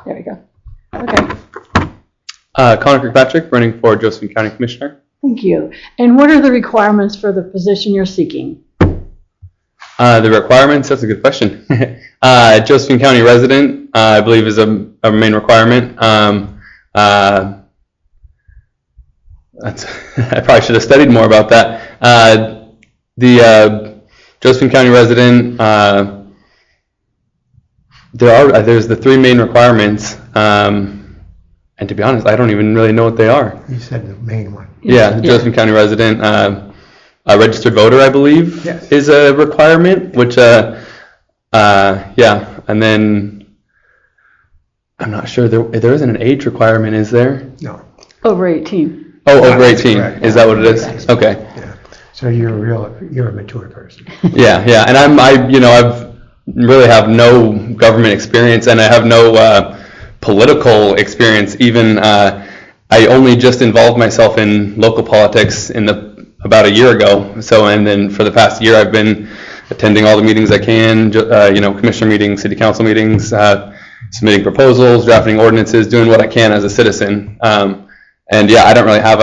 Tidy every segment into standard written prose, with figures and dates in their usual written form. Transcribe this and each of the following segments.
There we go. Okay. Konnor Kirkpatrick, running for Josephine County Commissioner. Thank you. And what are the requirements for the position you're seeking? The requirements, that's a good question. Josephine County resident, I believe, is a main requirement. I probably should have studied more about that. The Josephine County resident, there's the three main requirements. And to be honest, I don't even really know what they are. You said the main one. Yeah, the Josephine County resident, a registered voter, I believe, yes, is a requirement, which, yeah, and then I'm not sure, there isn't an age requirement, is there? No. Over 18. Oh, over 18, correct. is that what it is? Okay. Yeah. So you're a mature person. Yeah, and I've really have no government experience, and I have no political experience. Even I only just involved myself in local politics about a year ago. So, and then for the past year, I've been attending all the meetings I can. Commissioner meetings, city council meetings, submitting proposals, drafting ordinances, doing what I can as a citizen. And yeah, I don't really have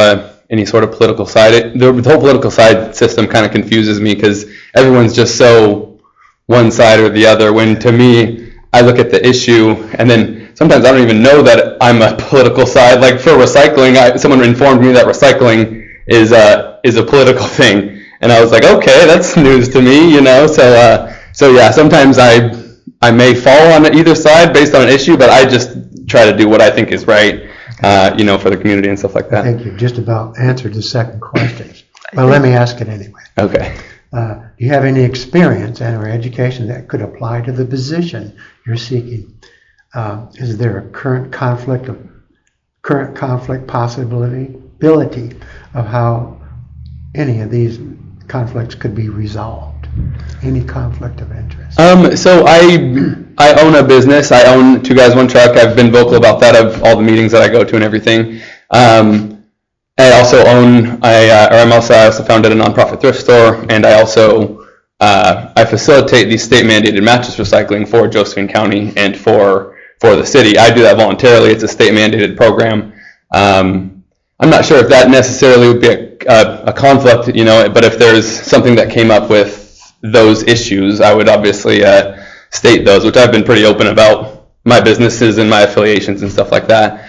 any sort of political side. The whole political side system kind of confuses me because everyone's just so one side or the other. When to me, I look at the issue, and then sometimes I don't even know that I'm a political side. Like for recycling, someone informed me that recycling is a political thing, and I was like, okay, that's news to me, So yeah, sometimes I may fall on either side based on an issue, but I just try to do what I think is right, for the community and stuff like that. I think you've just about answered the second question, but let me ask it anyway. Okay. Do you have any experience and/or education that could apply to the position you're seeking? Is there a current conflict possibility of how any of these conflicts could be resolved? Any conflict of interest? So I own a business. I own Two Guys One Truck. I've been vocal about that of all the meetings that I go to and everything. I also I also founded a nonprofit thrift store, and I also I facilitate the state mandated mattress recycling for Josephine County and for the city. I do that voluntarily. It's a state mandated program. I'm not sure if that necessarily would be a conflict, but if there's something that came up with those issues, I would obviously state those, which I've been pretty open about my businesses and my affiliations and stuff like that.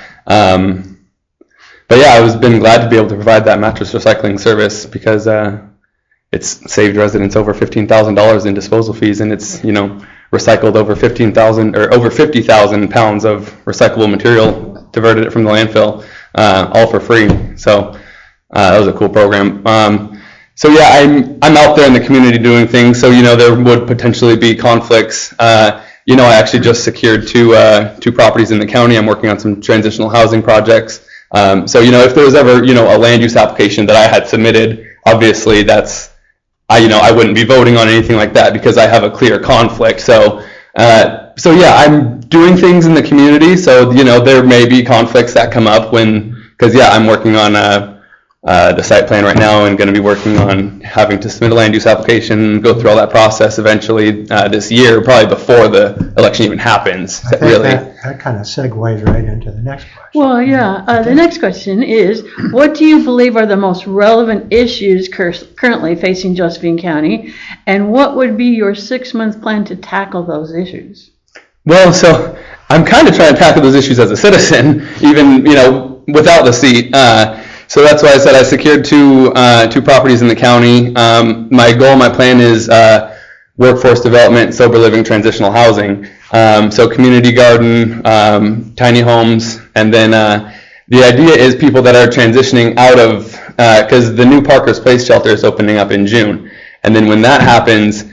But yeah, I've been glad to be able to provide that mattress recycling service because it's saved residents over $15,000 in disposal fees, and it's recycled over 15,000 or over 50,000 pounds of recyclable material, diverted it from the landfill, all for free. So that was a cool program. So yeah, I'm out there in the community doing things. So there would potentially be conflicts. I actually just secured two properties in the county. I'm working on some transitional housing projects. So if there was ever a land use application that I had submitted, obviously I wouldn't be voting on anything like that because I have a clear conflict. So yeah, I'm doing things in the community. So there may be conflicts that come up because yeah, I'm working on the site plan right now and going to be working on having to submit a land use application, go through all that process eventually this year, probably before the election even happens. I think that kind of segues right into the next question. Well, yeah. The next question is, what do you believe are the most relevant issues currently facing Josephine County, and what would be your 6-month plan to tackle those issues? Well, so I'm kind of trying to tackle those issues as a citizen, even without the seat. So that's why I said I secured two properties in the county. My goal, my plan is workforce development, sober living, transitional housing. So community garden, tiny homes, and then the idea is people that are transitioning out of, because the new Parker's Place shelter is opening up in June. And then when that happens,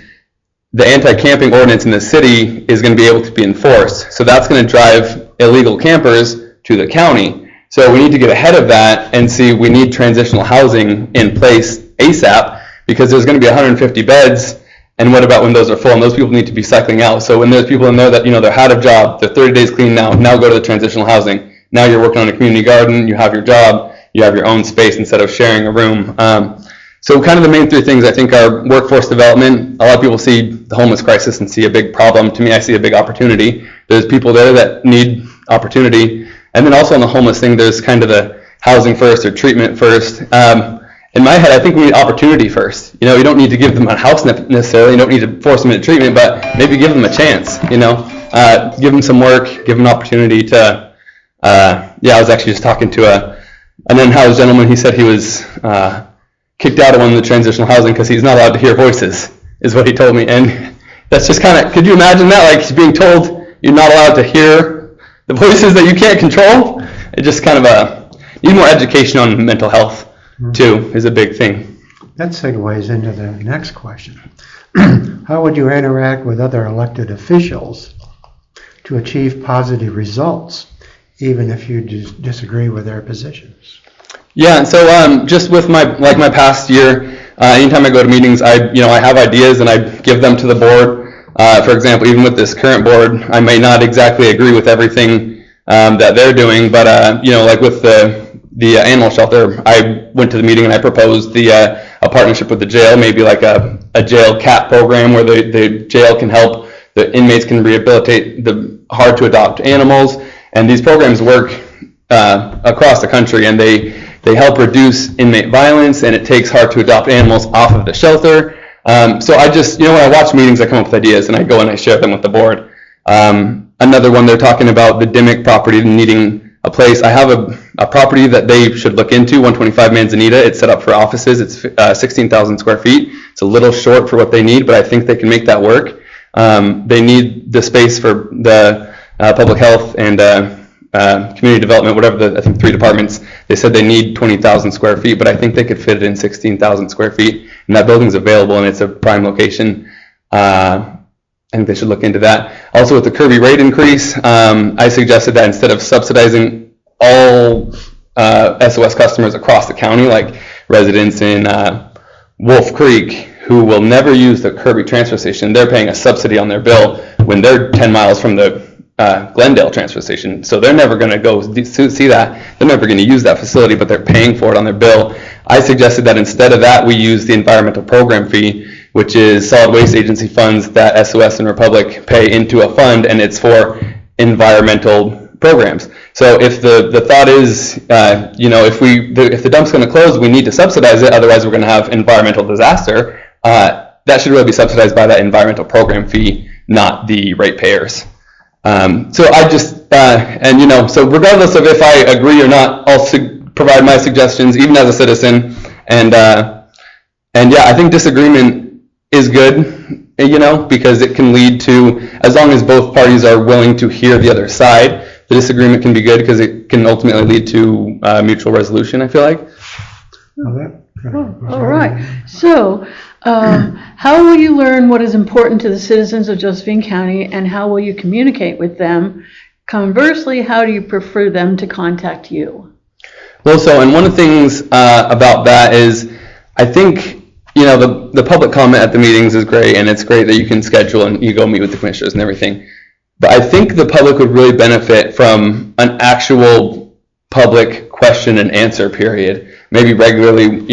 the anti-camping ordinance in the city is going to be able to be enforced. So that's going to drive illegal campers to the county. So we need to get ahead of that and see we need transitional housing in place ASAP because there's going to be 150 beds. And what about when those are full? And those people need to be cycling out. So when there's people in there that, they're out of job, they're 30 days clean now go to the transitional housing. Now you're working on a community garden, you have your job, you have your own space instead of sharing a room. So kind of the main three things I think are workforce development. A lot of people see the homeless crisis and see a big problem. To me, I see a big opportunity. There's people there that need opportunity. And then also on the homeless thing, there's kind of the housing first or treatment first. In my head, I think we need opportunity first. You know, you don't need to give them a house necessarily. You don't need to force them into treatment, but maybe give them a chance, you know. Give them some work, give them an opportunity to, I was actually just talking to an unhoused gentleman. He said he was kicked out of one of the transitional housing because he's not allowed to hear voices, is what he told me. And that's just kind of, could you imagine that? Like he's being told you're not allowed to hear the voices that you can't control? It just kind of need more education on mental health too is a big thing. That segues into the next question. How would you interact with other elected officials to achieve positive results, even if you disagree with their positions? Yeah, and so just with my past year, anytime I go to meetings, I have ideas and I give them to the board. For example, even with this current board, I may not exactly agree with everything that they're doing, but like with the animal shelter, I went to the meeting and I proposed a partnership with the jail, maybe like a jail cat program where the jail can help, the inmates can rehabilitate the hard to adopt animals, and these programs work across the country, and they help reduce inmate violence, and it takes hard to adopt animals off of the shelter. So I just, when I watch meetings, I come up with ideas and I go and I share them with the board. Another one, they're talking about the Dimmick property needing a place. I have a property that they should look into, 125 Manzanita. It's set up for offices. It's 16,000 square feet. It's a little short for what they need, but I think they can make that work. They need the space for the public health and community development, whatever I think 3 departments. They said they need 20,000 square feet, but I think they could fit it in 16,000 square feet. And that building's available and it's a prime location. I think they should look into that. Also with the Kirby rate increase, I suggested that instead of subsidizing all SOS customers across the county, like residents in Wolf Creek, who will never use the Kirby transfer station, they're paying a subsidy on their bill when they're 10 miles from the Glendale transfer station. So they're never going to go see that. They're never going to use that facility, but they're paying for it on their bill. I suggested that instead of that, we use the environmental program fee, which is solid waste agency funds that SOS and Republic pay into a fund, and it's for environmental programs. So if the thought is, if the dump's going to close, we need to subsidize it, otherwise we're going to have environmental disaster. That should really be subsidized by that environmental program fee, not the ratepayers. So I just, so regardless of if I agree or not, I'll provide my suggestions, even as a citizen. And I think disagreement is good, because it can lead to, as long as both parties are willing to hear the other side, the disagreement can be good because it can ultimately lead to mutual resolution, I feel like. All right. So, how will you learn what is important to the citizens of Josephine County, and how will you communicate with them? Conversely, how do you prefer them to contact you? Well, and one of the things about that is, I think, the public comment at the meetings is great, and it's great that you can schedule and you go meet with the commissioners and everything. But I think the public would really benefit from an actual public question and answer period, maybe regularly,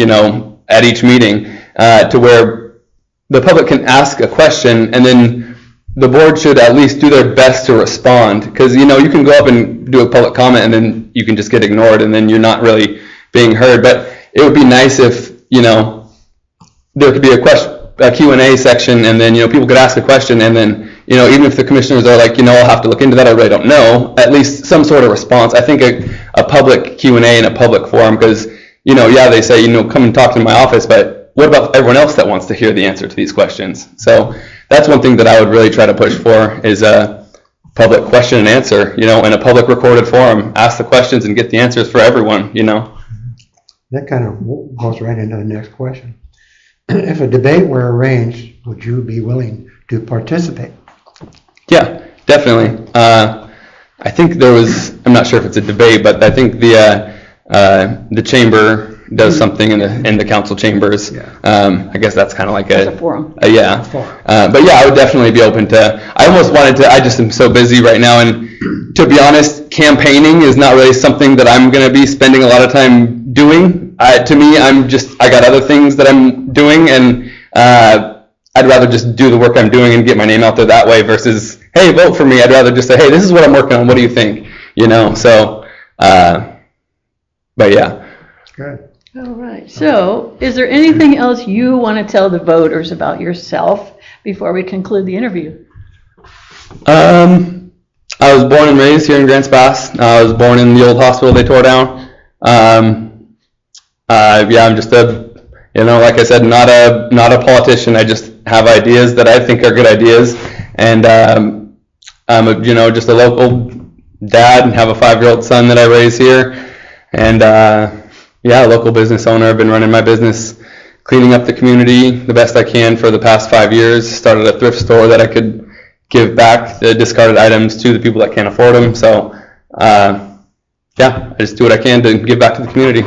at each meeting, to where the public can ask a question and then the board should at least do their best to respond. Because, you can go up and do a public comment and then you can just get ignored and then you're not really being heard. But it would be nice if, there could be a Q&A section, and then, people could ask a question, and then, even if the commissioners are like, I'll have to look into that, I really don't know, at least some sort of response. I think a public Q&A and a public forum, because, they say, come and talk to my office, but what about everyone else that wants to hear the answer to these questions? So that's one thing that I would really try to push for, is a public question and answer, in a public recorded forum. Ask the questions and get the answers for everyone, That kind of goes right into the next question. If a debate were arranged, would you be willing to participate? Yeah, definitely. I think there was, I'm not sure if it's a debate, but I think the chamber does something in the council chambers. Yeah. I guess that's kind of like a forum. But I would definitely be open to, I almost wanted to, I just am so busy right now, and to be honest, campaigning is not really something that I'm going to be spending a lot of time doing. To me, I got other things that I'm doing, and I'd rather just do the work I'm doing and get my name out there that way versus, hey, vote for me. I'd rather just say, hey, this is what I'm working on. What do you think? so, but yeah. Good. All right. So, is there anything else you want to tell the voters about yourself before we conclude the interview? I was born and raised here in Grants Pass. I was born in the old hospital they tore down. I'm just like I said, not a politician. I just have ideas that I think are good ideas, and I'm just a local dad and have a 5-year-old son that I raise here, and a local business owner. I've been running my business, cleaning up the community the best I can for the past 5 years. Started a thrift store that I could give back the discarded items to the people that can't afford them. So, I just do what I can to give back to the community.